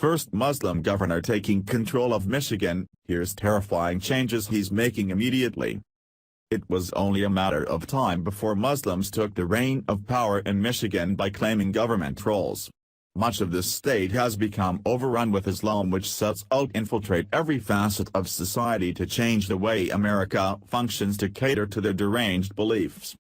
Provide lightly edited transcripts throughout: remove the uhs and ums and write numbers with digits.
First Muslim governor taking control of Michigan, here's terrifying changes he's making immediately. It was only a matter of time before Muslims took the reign of power in Michigan by claiming government roles. Much of this state has become overrun with Islam, which sets out to infiltrate every facet of society to change the way America functions to cater to their deranged beliefs.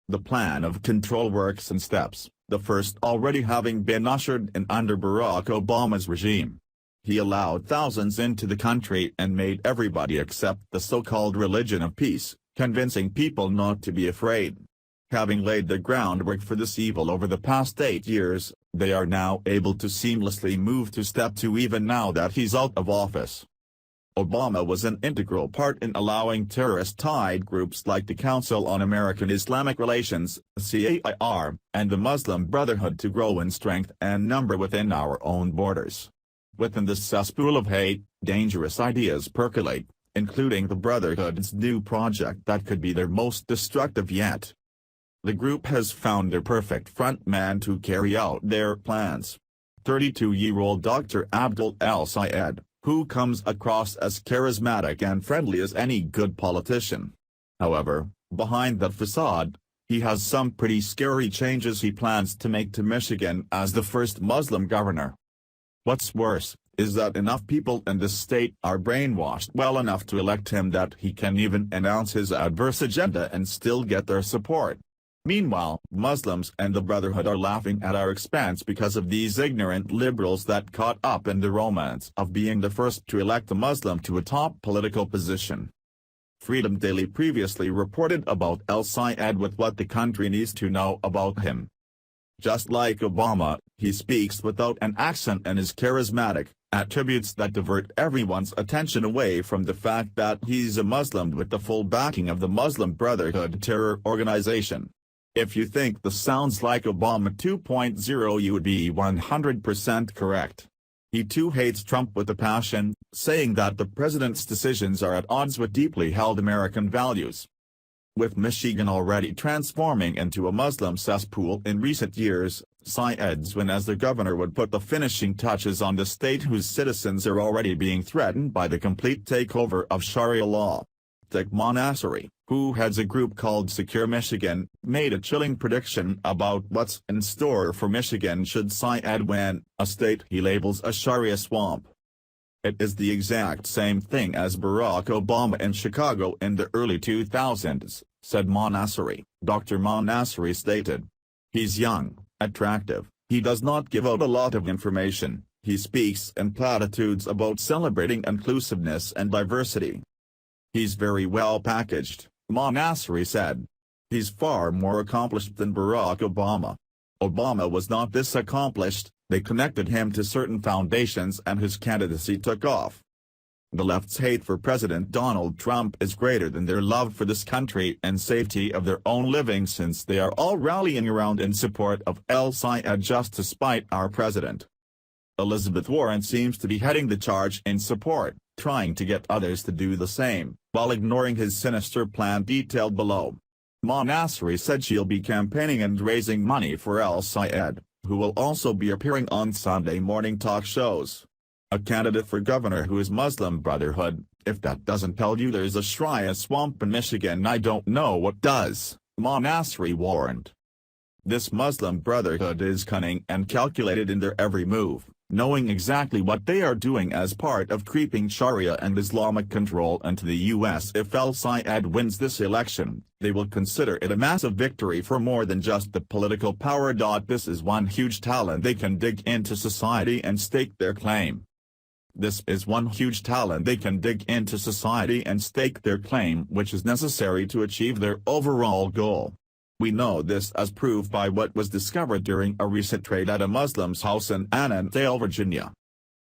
The plan of control works in steps, the first already having been ushered in under Barack Obama's regime. He allowed thousands into the country and made everybody accept the so-called religion of peace, convincing people not to be afraid. Having laid the groundwork for this evil over the past 8 years, they are now able to seamlessly move to step 2 even now that he's out of office. Obama was an integral part in allowing terrorist-tied groups like the Council on American Islamic Relations, CAIR, and the Muslim Brotherhood to grow in strength and number within our own borders. Within this cesspool of hate, dangerous ideas percolate, including the Brotherhood's new project that could be their most destructive yet. The group has found their perfect frontman to carry out their plans. 32-year-old Dr. Abdul El-Sayed, who comes across as charismatic and friendly as any good politician. However, behind that facade, he has some pretty scary changes he plans to make to Michigan as the first Muslim governor. What's worse, is that enough people in this state are brainwashed well enough to elect him that he can even announce his adverse agenda and still get their support. Meanwhile, Muslims and the Brotherhood are laughing at our expense because of these ignorant liberals that caught up in the romance of being the first to elect a Muslim to a top political position. Freedom Daily previously reported about El-Sayed with what the country needs to know about him. Just like Obama, he speaks without an accent and is charismatic, attributes that divert everyone's attention away from the fact that he's a Muslim with the full backing of the Muslim Brotherhood terror organization. If you think this sounds like Obama 2.0, you would be 100% correct. He too hates Trump with a passion, saying that the president's decisions are at odds with deeply held American values. With Michigan already transforming into a Muslim cesspool in recent years, Sayed's win as the governor would put the finishing touches on the state whose citizens are already being threatened by the complete takeover of Sharia law. Taqwa Nassery, who heads a group called Secure Michigan, made a chilling prediction about what's in store for Michigan should Sayed win, a state he labels a Sharia swamp. It is the exact same thing as Barack Obama in Chicago in the early 2000s, said Nassery. Dr. Nassery stated. He's young, attractive, he does not give out a lot of information, he speaks in platitudes about celebrating inclusiveness and diversity. He's very well packaged, Nassery said. He's far more accomplished than Barack Obama. Obama was not this accomplished, they connected him to certain foundations and his candidacy took off. The left's hate for President Donald Trump is greater than their love for this country and safety of their own living, since they are all rallying around in support of El-Sayed just to spite our president. Elizabeth Warren seems to be heading the charge in support, trying to get others to do the same, while ignoring his sinister plan detailed below. Nassery said she'll be campaigning and raising money for El-Sayed, who will also be appearing on Sunday morning talk shows. A candidate for governor who is Muslim Brotherhood, if that doesn't tell you there's a Sharia swamp in Michigan, I don't know what does, Nassery warned. This Muslim Brotherhood is cunning and calculated in their every move, knowing exactly what they are doing as part of creeping Sharia and Islamic control into the U.S. If El-Sayed wins this election, they will consider it a massive victory for more than just the political power. This is one huge talent they can dig into society and stake their claim. This is one huge talent they can dig into society and stake their claim, which is necessary to achieve their overall goal. We know this as proved by what was discovered during a recent raid at a Muslim's house in Annandale, Virginia.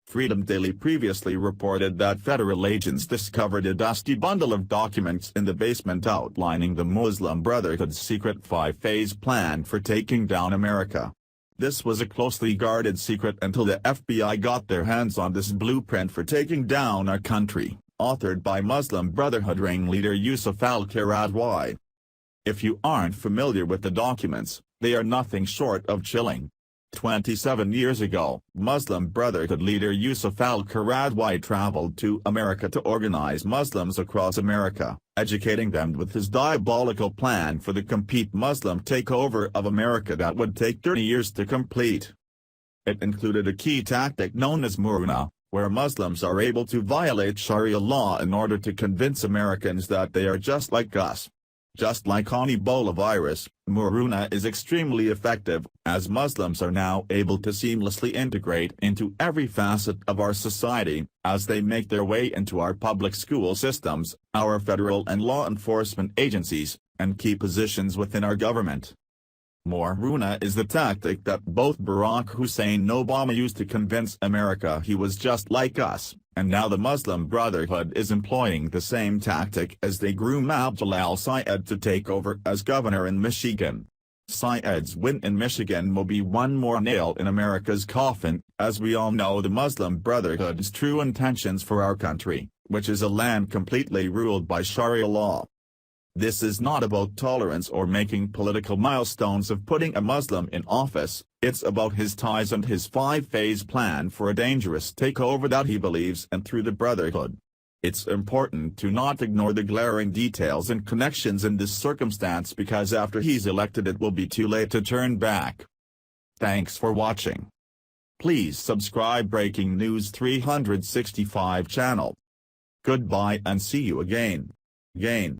Freedom Daily previously reported that federal agents discovered a dusty bundle of documents in the basement outlining the Muslim Brotherhood's secret 5-phase plan for taking down America. This was a closely guarded secret until the FBI got their hands on this blueprint for taking down our country, authored by Muslim Brotherhood ringleader Yusuf al-Qaradawi. If you aren't familiar with the documents, they are nothing short of chilling. 27 years ago, Muslim Brotherhood leader Yusuf al-Qaradawi traveled to America to organize Muslims across America, educating them with his diabolical plan for the complete Muslim takeover of America that would take 30 years to complete. It included a key tactic known as Muruna, where Muslims are able to violate Sharia law in order to convince Americans that they are just like us. Just like on Ebola virus, Muruna is extremely effective, as Muslims are now able to seamlessly integrate into every facet of our society, as they make their way into our public school systems, our federal and law enforcement agencies, and key positions within our government. Muruna is the tactic that both Barack Hussein Obama used to convince America he was just like us, and now the Muslim Brotherhood is employing the same tactic as they groom Abdul al-Sayed to take over as governor in Michigan. Sayed's win in Michigan will be one more nail in America's coffin, as we all know the Muslim Brotherhood's true intentions for our country, which is a land completely ruled by Sharia law. This is not about tolerance or making political milestones of putting a Muslim in office, it's about his ties and his five-phase plan for a dangerous takeover that he believes in through the Brotherhood. It's important to not ignore the glaring details and connections in this circumstance because after he's elected it will be too late to turn back. Thanks for watching. Please subscribe Breaking News 365 channel. Goodbye and see you again.